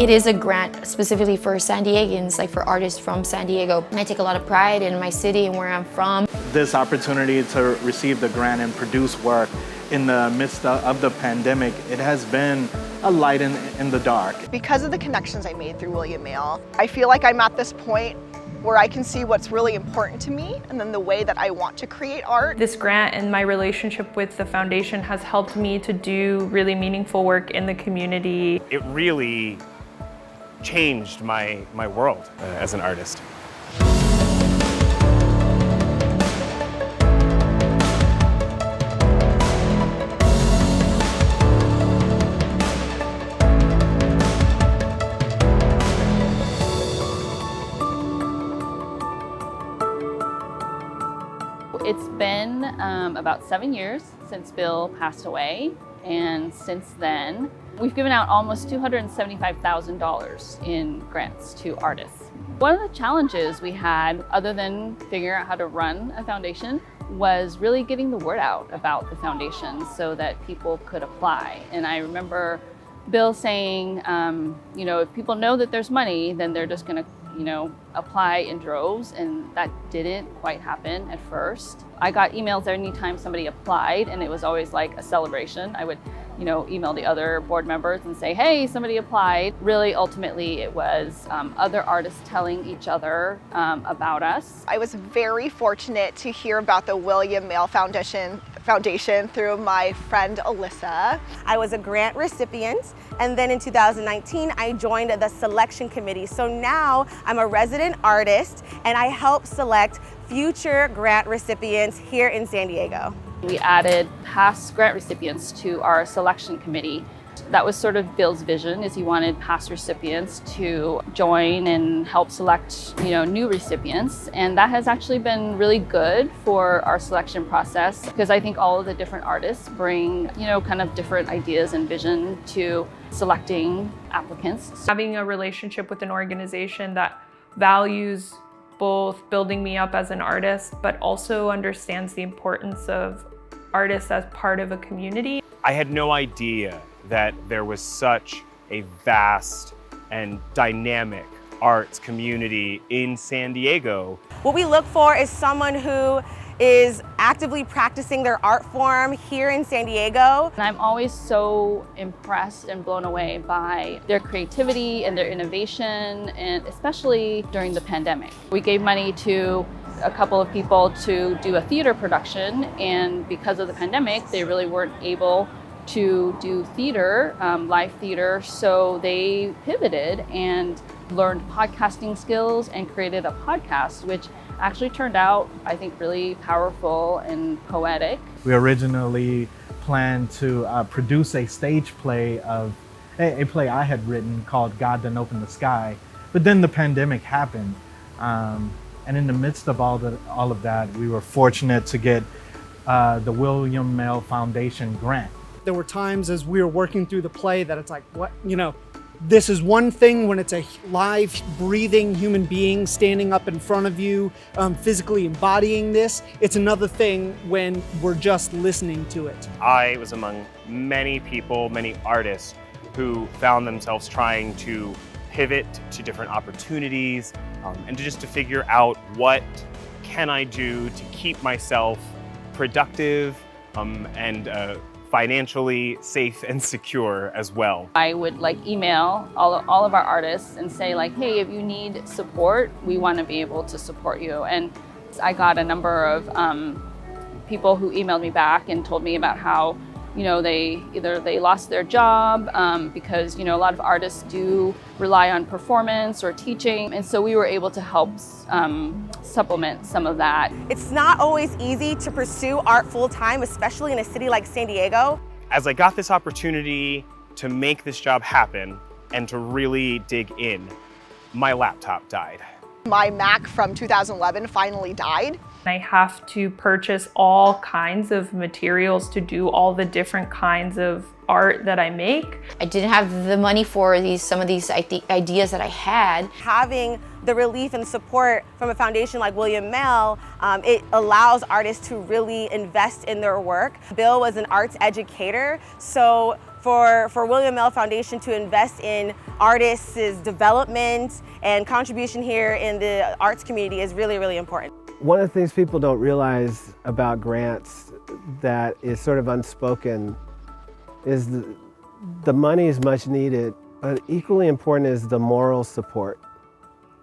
It is a grant specifically for San Diegans, like for artists from San Diego. And I take a lot of pride in my city and where I'm from. This opportunity to receive the grant and produce work in the midst of the pandemic, it has been a light in the dark. Because of the connections I made through William Mail, I feel like I'm at this point where I can see what's really important to me and then the way that I want to create art. This grant and my relationship with the foundation has helped me to do really meaningful work in the community. It really changed my world as an artist. It's been about 7 years since Bill passed away, and since then, we've given out almost $275,000 in grants to artists. One of the challenges we had, other than figuring out how to run a foundation, was really getting the word out about the foundation so that people could apply. And I remember Bill saying, if people know that there's money, then they're just gonna apply in droves, and that didn't quite happen at first. I got emails anytime somebody applied, and it was always like a celebration. I would, email the other board members and say, hey, somebody applied. Really, ultimately, it was other artists telling each other about us. I was very fortunate to hear about the William Mail Foundation through my friend Alyssa. I was a grant recipient, and then in 2019 I joined the selection committee. So now I'm a resident artist and I help select future grant recipients here in San Diego. We added past grant recipients to our selection committee. That was sort of Bill's vision, is he wanted past recipients to join and help select, new recipients. And that has actually been really good for our selection process, because I think all of the different artists bring, kind of different ideas and vision to selecting applicants. Having a relationship with an organization that values both building me up as an artist, but also understands the importance of artists as part of a community. I had no idea that there was such a vast and dynamic arts community in San Diego. What we look for is someone who is actively practicing their art form here in San Diego. And I'm always so impressed and blown away by their creativity and their innovation, and especially during the pandemic. We gave money to a couple of people to do a theater production, and because of the pandemic, they really weren't able to do theater, live theater, so they pivoted and learned podcasting skills and created a podcast, which actually turned out, I think, really powerful and poetic. We originally planned to produce a stage play of a play I had written called God Done Opened the Sky, but then the pandemic happened. And in the midst of all of that, we were fortunate to get the William Mail Foundation grant. There were times as we were working through the play that it's like, this is one thing when it's a live, breathing human being standing up in front of you, physically embodying this. It's another thing when we're just listening to it. I was among many people, many artists who found themselves trying to pivot to different opportunities and to figure out what can I do to keep myself productive and financially safe and secure as well. I would email all of our artists and say hey, if you need support, we want to be able to support you. And I got a number of people who emailed me back and told me about how they lost their job because a lot of artists do rely on performance or teaching, and so we were able to help supplement some of that. It's not always easy to pursue art full-time, especially in a city like San Diego. As I got this opportunity to make this job happen and to really dig in, my laptop died. My Mac from 2011 finally died. I have to purchase all kinds of materials to do all the different kinds of art that I make. I didn't have the money for some of these ideas that I had. Having the relief and support from a foundation like William Mail, it allows artists to really invest in their work. Bill was an arts educator, so for William Mell Foundation to invest in artists' development and contribution here in the arts community is really, really important. One of the things people don't realize about grants that is sort of unspoken is the money is much needed, but equally important is the moral support.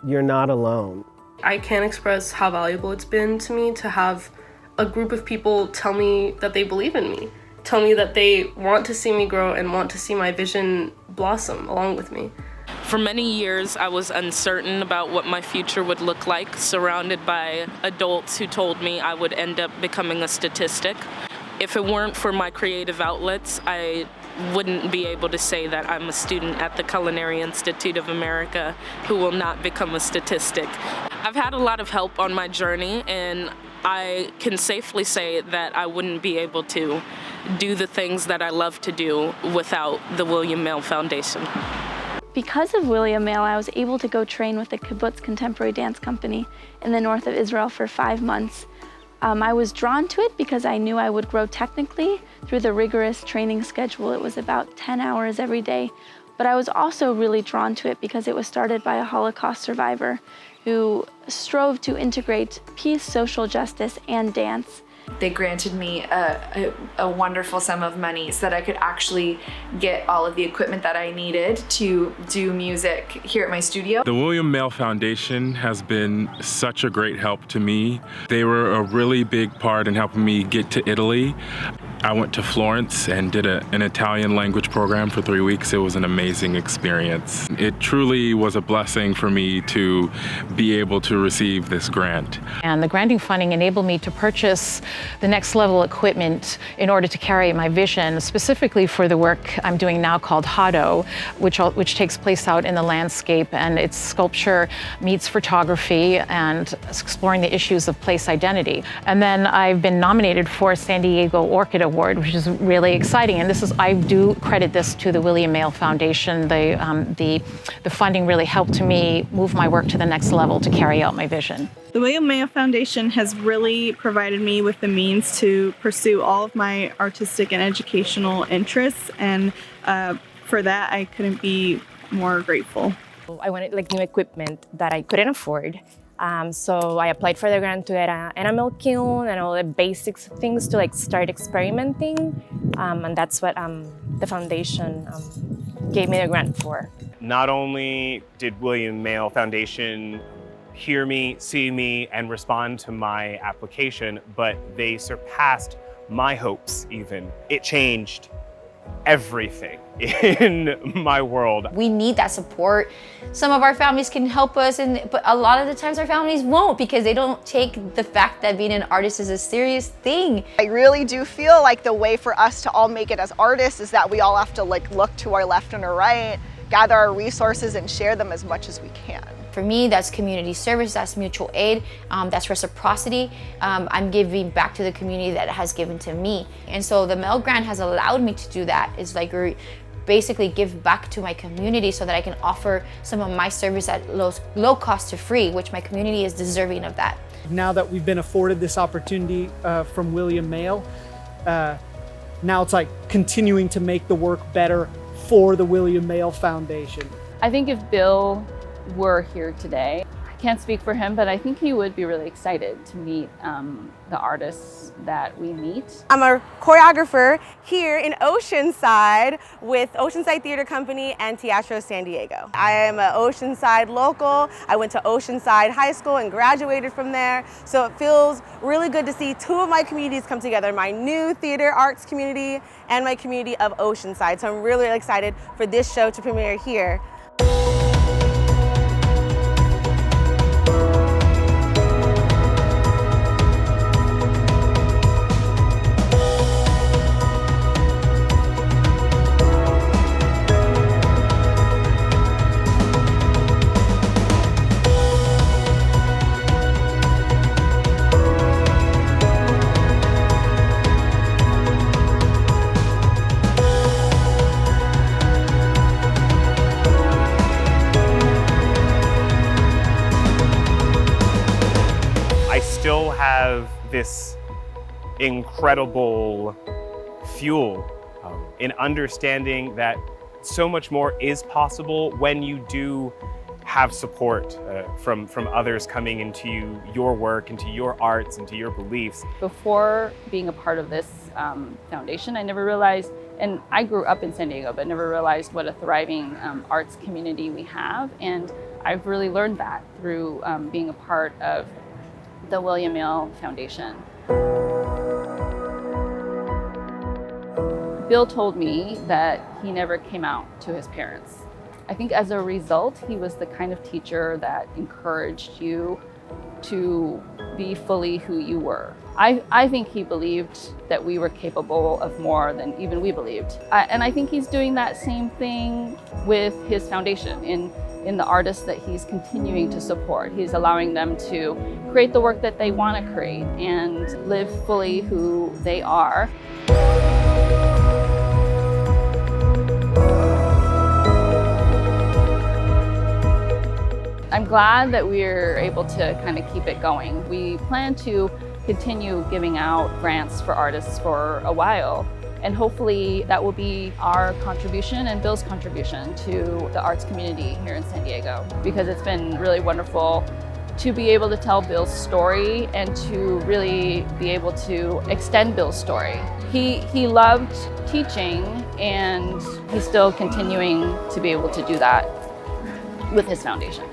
You're not alone. I can't express how valuable it's been to me to have a group of people tell me that they believe in me, tell me that they want to see me grow and want to see my vision blossom along with me. For many years, I was uncertain about what my future would look like, surrounded by adults who told me I would end up becoming a statistic. If it weren't for my creative outlets, I wouldn't be able to say that I'm a student at the Culinary Institute of America who will not become a statistic. I've had a lot of help on my journey, and I can safely say that I wouldn't be able to do the things that I love to do without the William Mell Foundation. Because of William Mell, I was able to go train with the Kibbutz Contemporary Dance Company in the north of Israel for 5 months. I was drawn to it because I knew I would grow technically through the rigorous training schedule. It was about 10 hours every day. But I was also really drawn to it because it was started by a Holocaust survivor who strove to integrate peace, social justice, and dance. They granted me a wonderful sum of money so that I could actually get all of the equipment that I needed to do music here at my studio. The William Mell Foundation has been such a great help to me. They were a really big part in helping me get to Italy. I went to Florence and did an Italian language program for 3 weeks. It was an amazing experience. It truly was a blessing for me to be able to receive this grant. And the granting funding enabled me to purchase the next level equipment in order to carry my vision, specifically for the work I'm doing now called Hado, which takes place out in the landscape, and it's sculpture meets photography and exploring the issues of place identity. And then I've been nominated for a San Diego Orchid Award, which is really exciting. And I do credit this to the William Mell Foundation. The funding really helped me move my work to the next level to carry out my vision. The William Mell Foundation has really provided me with the means to pursue all of my artistic and educational interests, and for that I couldn't be more grateful. I wanted new equipment that I couldn't afford. So I applied for the grant to get an enamel kiln and all the basics things to start experimenting, and that's what the foundation gave me the grant for. Not only did William Mell Foundation hear me, see me, and respond to my application, but they surpassed my hopes even. It changed everything in my world. We need that support. Some of our families can help us, but a lot of the times our families won't because they don't take the fact that being an artist is a serious thing. I really do feel like the way for us to all make it as artists is that we all have to look to our left and our right, gather our resources and share them as much as we can. For me, that's community service, that's mutual aid, that's reciprocity. I'm giving back to the community that has given to me. And so the Mell Grant has allowed me to do that. It's basically give back to my community so that I can offer some of my service at low cost to free, which my community is deserving of that. Now that we've been afforded this opportunity from William Mell, now it's continuing to make the work better for the William Mell Foundation. I think if Bill were here today, I can't speak for him, but I think he would be really excited to meet the artists that we meet. I'm a choreographer here in Oceanside with Oceanside Theater Company and Teatro San Diego. I am an Oceanside local. I went to Oceanside High School and graduated from there. So it feels really good to see two of my communities come together, my new theater arts community and my community of Oceanside. So I'm really excited for this show to premiere here. Have this incredible fuel in understanding that so much more is possible when you do have support from others coming into your work, into your arts, into your beliefs. Before being a part of this foundation, I never realized, and I grew up in San Diego, but never realized what a thriving arts community we have. And I've really learned that through being a part of the William Mail Foundation. Bill told me that he never came out to his parents. I think as a result, he was the kind of teacher that encouraged you to be fully who you were. I think he believed that we were capable of more than even we believed. And I think he's doing that same thing with his foundation in the artists that he's continuing to support. He's allowing them to create the work that they want to create and live fully who they are. I'm glad that we're able to kind of keep it going. We plan to continue giving out grants for artists for a while, and hopefully that will be our contribution and Bill's contribution to the arts community here in San Diego, because it's been really wonderful to be able to tell Bill's story and to really be able to extend Bill's story. He loved teaching, and he's still continuing to be able to do that with his foundation.